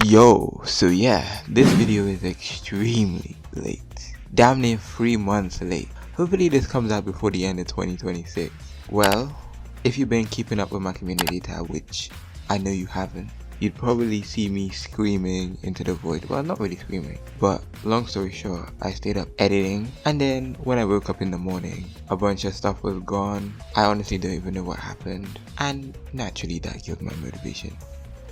Yo, so yeah, this video is extremely late. Damn near 3 months late. Hopefully this comes out before the end of 2026. Well, if you've been keeping up with my community tab, which I know you haven't, you'd probably see me screaming into the void. Well, not really screaming, but long story short, I stayed up editing, and then when I woke up in the morning, a bunch of stuff was gone. I honestly don't even know what happened, and naturally that killed my motivation.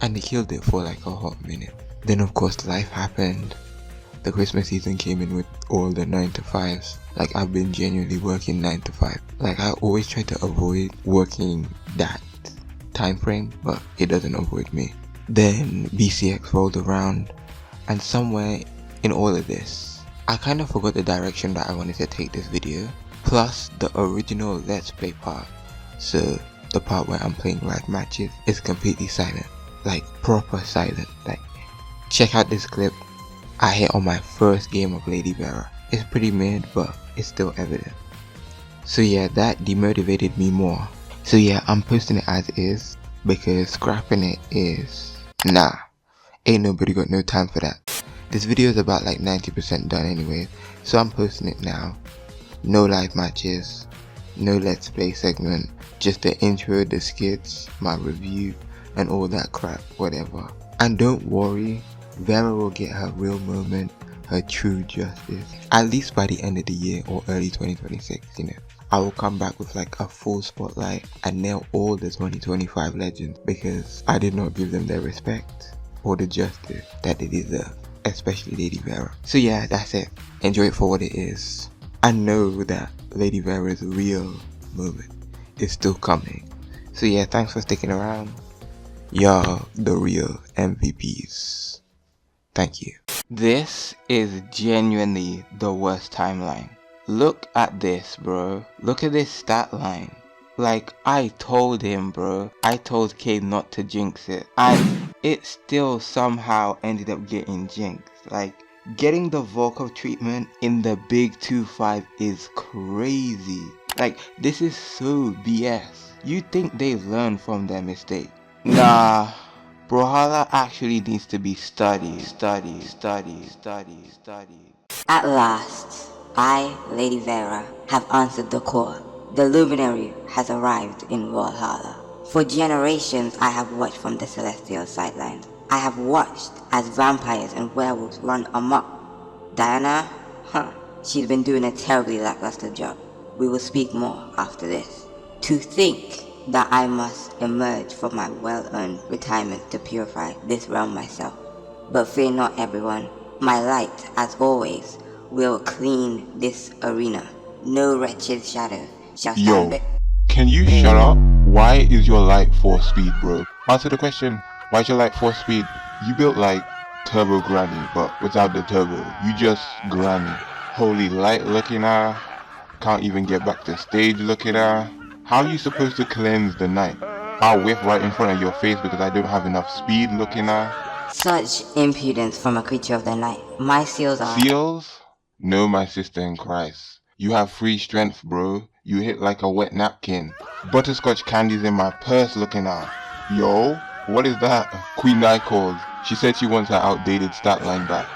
And they killed it for like a hot minute. Then of course life happened. The Christmas season came in with all the 9 to 5s. Like, I've been genuinely working 9 to 5. Like, I always try to avoid working that time frame, but it doesn't avoid me. Then BCX rolled around, and somewhere in all of this, I kind of forgot the direction that I wanted to take this video. Plus the original Let's Play part. So the part where I'm playing live matches is completely silent. Like, proper silent. Like, check out this clip. I hit on my first game of Lady Vera. It's pretty mid, but it's still evident. So yeah, that demotivated me more. So yeah, I'm posting it as is, because scrapping it is nah. Ain't nobody got no time for that. This video is about like 90% done anyway, so I'm posting it now. No live matches, no let's play segment, just the intro, the skits, my review, and all that crap, whatever. And don't worry, Vera will get her real moment, her true justice, at least by the end of the year or early 2026, you know. I will come back with like a full spotlight and nail all the 2025 legends, because I did not give them their respect or the justice that they deserve, especially Lady Vera. So yeah, that's it. Enjoy it for what it is. I know that Lady Vera's real moment is still coming. So yeah, thanks for sticking around. Y'all the real MVPs. Thank you. This is genuinely the worst timeline. Look at this, bro. Look at this stat line. Like, I told him, bro. I told Cade not to jinx it, and it still somehow ended up getting jinxed. Like, getting the Volkov treatment in the big 2-5 is crazy. Like, this is so BS. You think they've learned from their mistake? Nah, Brawlhalla actually needs to be studied. At last, I, Lady Vera, have answered the call. The luminary has arrived in Brawlhalla. For generations, I have watched from the celestial sidelines. I have watched as vampires and werewolves run amok. Diana, she's been doing a terribly lackluster job. We will speak more after this. To think that I must emerge from my well-earned retirement to purify this realm myself. But fear not, everyone. My light, as always, will clean this arena. No wretched shadow shall stand. Yo, can you shut up? Why is your light 4 speed, bro? Answer the question. Why is your light 4 speed? You built like Turbo Granny, but without the turbo. You just Granny. Holy light looking at her. Can't even get back to stage looking at her. How are you supposed to cleanse the night? I'll whiff right in front of your face because I don't have enough speed looking at her. Such impudence from a creature of the night. My seals are... Seals? No, my sister in Christ. You have free strength, bro. You hit like a wet napkin. Butterscotch candies in my purse looking at her. Yo, what is that? Queen Nai calls. She said she wants her outdated stat line back.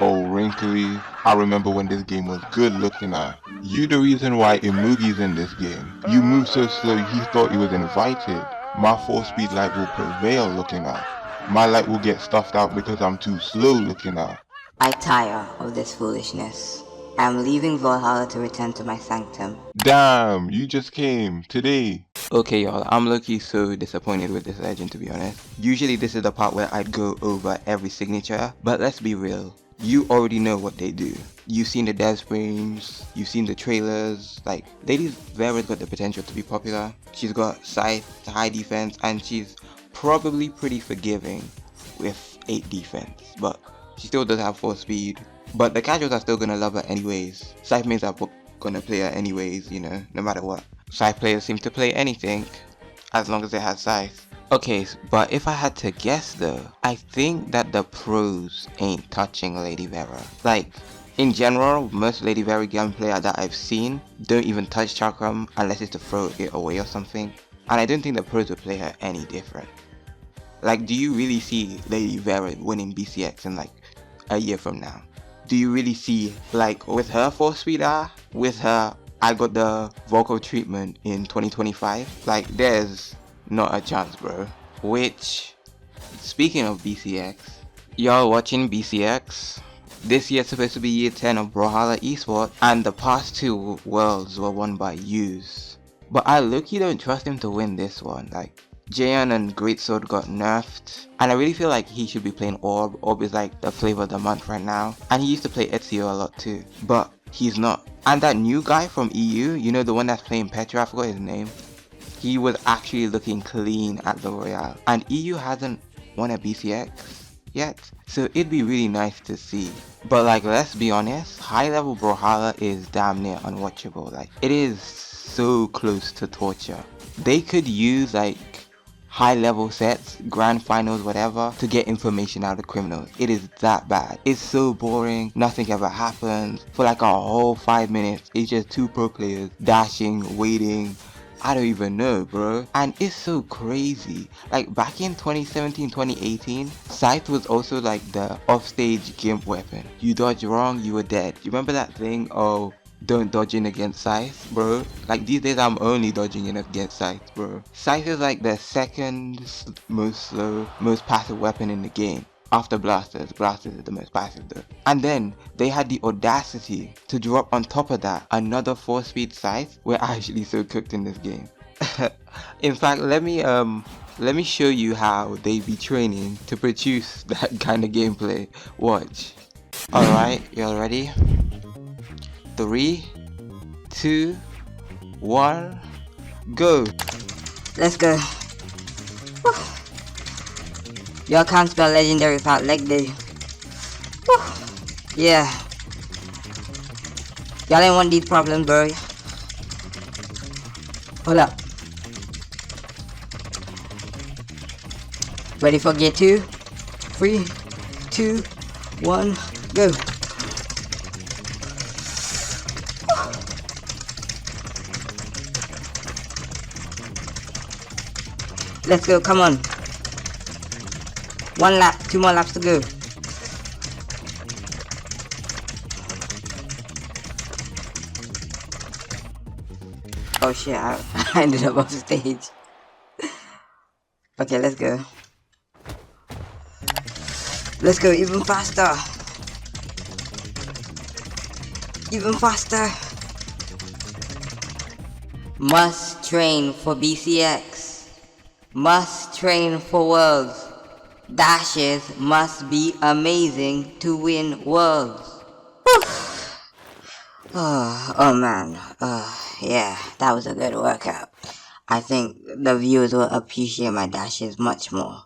Oh, wrinkly. I remember when this game was good looking at. You the reason why Imugi's in this game. You move so slow he thought he was invited. My 4-speed light will prevail looking at. My light will get stuffed out because I'm too slow looking at. I tire of this foolishness. I am leaving Volkov to return to my sanctum. Damn, you just came today. Okay y'all, I'm low-key so disappointed with this legend, to be honest. Usually this is the part where I'd go over every signature, but let's be real. You already know what they do. You've seen the dev streams, you've seen the trailers. Like, Lady Vera's got the potential to be popular. She's got Scythe to high defense, and she's probably pretty forgiving with 8 defense, but she still does have 4 speed. But the casuals are still gonna love her anyways. Scythe mains are gonna play her anyways, you know, no matter what. Scythe players seem to play anything, as long as it has Scythe. Okay, but if I had to guess though, I think that the pros ain't touching Lady Vera. Like, in general, most Lady Vera gameplay that I've seen don't even touch Chakram unless it's to throw it away or something. And I don't think the pros would play her any different. Like, do you really see Lady Vera winning BCX in like a year from now? Do you really see, like, with her 4-speed R, with her I got the Volkov treatment in 2025? Like, there's not a chance, bro. Which, speaking of BCX, y'all watching BCX? This year's supposed to be year 10 of Brawlhalla esports, and the past 2 worlds were won by Yus. But I low-key don't trust him to win this one. Like, Jaehyun and Greatsword got nerfed, and I really feel like he should be playing Orb. Orb is like the flavor of the month right now, and he used to play Ezio a lot too, but he's not. And that new guy from EU, you know, the one that's playing Petra, I forgot his name, he was actually looking clean at the Royale, and EU hasn't won a BCX yet, so it'd be really nice to see. But like, let's be honest, high level Brawlhalla is damn near unwatchable. Like, it is so close to torture. They could use like high level sets, grand finals, whatever, to get information out of criminals. It is that bad. It's so boring, nothing ever happens. For like a whole 5 minutes, it's just 2 pro players dashing, waiting, I don't even know, bro. And it's so crazy. Like, back in 2017, 2018, Scythe was also like the offstage gimp weapon. You dodge wrong, you were dead. You remember that thing? Oh, don't dodge in against Scythe, bro. Like, these days I'm only dodging in against Scythe, bro. Scythe is like the second most slow, most passive weapon in the game. After Blasters. Blasters is the most passive though. And then they had the audacity to drop on top of that another 4-speed Scythe. We're actually so cooked in this game. In fact, let me show you how they be training to produce that kind of gameplay. Watch. Alright, y'all ready? 3, 2, 1, go. Let's go. Woo. Y'all can't spell legendary without leg day. Woo. Yeah. Y'all ain't want these problems, bro. Hold up. Ready for gear 2? 3, 2, 1, go. Let's go, come on. 1 lap, 2 more laps to go. Oh shit, I ended up off stage. Okay, let's go. Let's go even faster. Even faster. Must train for BCX. Must train for Worlds. Dashes must be amazing to win Worlds. Oh man. Yeah, that was a good workout. I think the viewers will appreciate my dashes much more.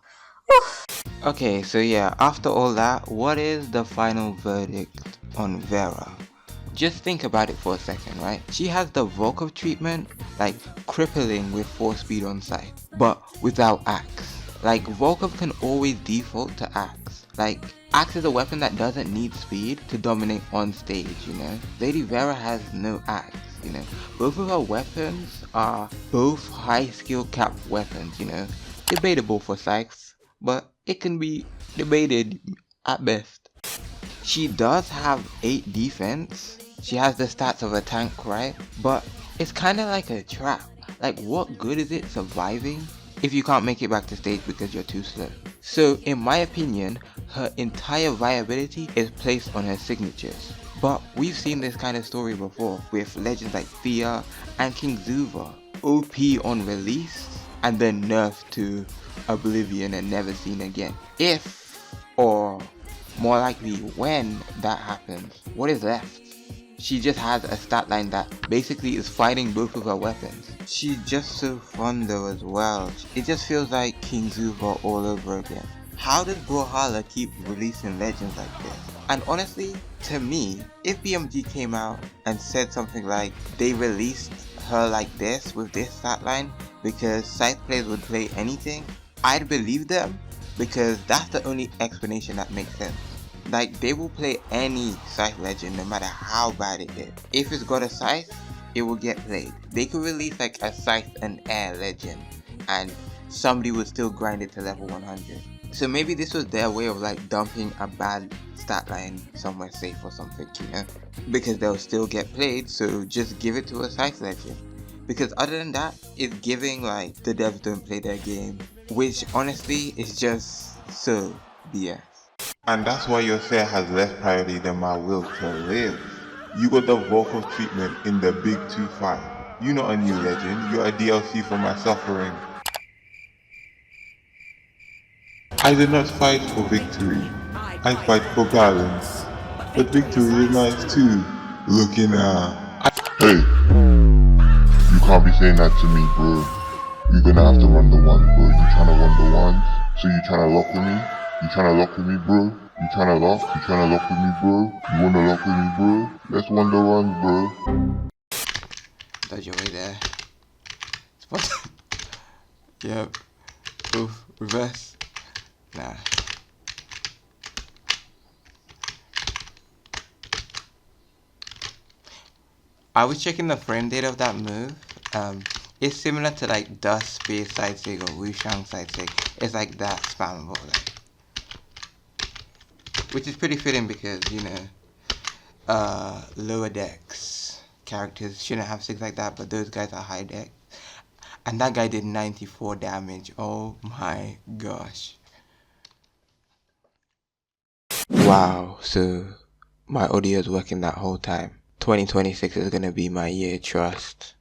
Okay, so yeah, after all that, what is the final verdict on Vera? Just think about it for a second, right? She has the Volkov treatment, like crippling with 4-speed on Scythe, but without Axe. Like, Volkov can always default to Axe. Like, Axe is a weapon that doesn't need speed to dominate on stage, you know? Lady Vera has no Axe, you know? Both of her weapons are both high skill cap weapons, you know? Debatable for Scythe, but it can be debated at best. She does have 8 defense. She has the stats of a tank, right? But it's kind of like a trap. Like, what good is it surviving if you can't make it back to stage because you're too slow? So in my opinion, her entire viability is placed on her signatures. But we've seen this kind of story before with legends like Thea and King Zuva. OP on release and then nerfed to oblivion and never seen again. If, or more likely when, that happens, what is left? She just has a stat line that basically is fighting both of her weapons. She's just so fun though as well. It just feels like King Zuva all over again. How does Brawlhalla keep releasing legends like this? And honestly, to me, if BMG came out and said something like they released her like this with this stat line because Scythe players would play anything, I'd believe them, because that's the only explanation that makes sense. Like, they will play any Scythe legend no matter how bad it is. If it's got a Scythe, it will get played. They could release like a Scythe and Air legend and somebody would still grind it to level 100. So maybe this was their way of like dumping a bad stat line somewhere safe or something, you know? Because they'll still get played, so just give it to a Scythe legend. Because other than that, it's giving like the devs don't play their game, which honestly is just so BS. And that's why your say has less priority than my will to live. You got the Volkov treatment in the big 2-5. You're not a new legend, you're a DLC for my suffering. I did not fight for victory, I fight for balance. But victory is nice too, looking Hey, you can't be saying that to me, bro. You're gonna have to run the ones, bro. You tryna run the ones? So you tryna lock with me? You tryna lock with me, bro? You tryna lock? You tryna lock with me, bro? You wanna lock with me, bro? Let's run the runs, bro. Dodge your way there. Spot. Yep. Oof. Reverse. Nah. I was checking the frame data of that move. It's similar to like Dust Space Side Sig or Wushang Side Sig. It's like that spammable, like, which is pretty fitting because, you know, lower decks characters shouldn't have Sigs like that, but those guys are high deck. And that guy did 94 damage. Oh my gosh. Wow, so my audio is working that whole time. 2026 is gonna be my year, trust.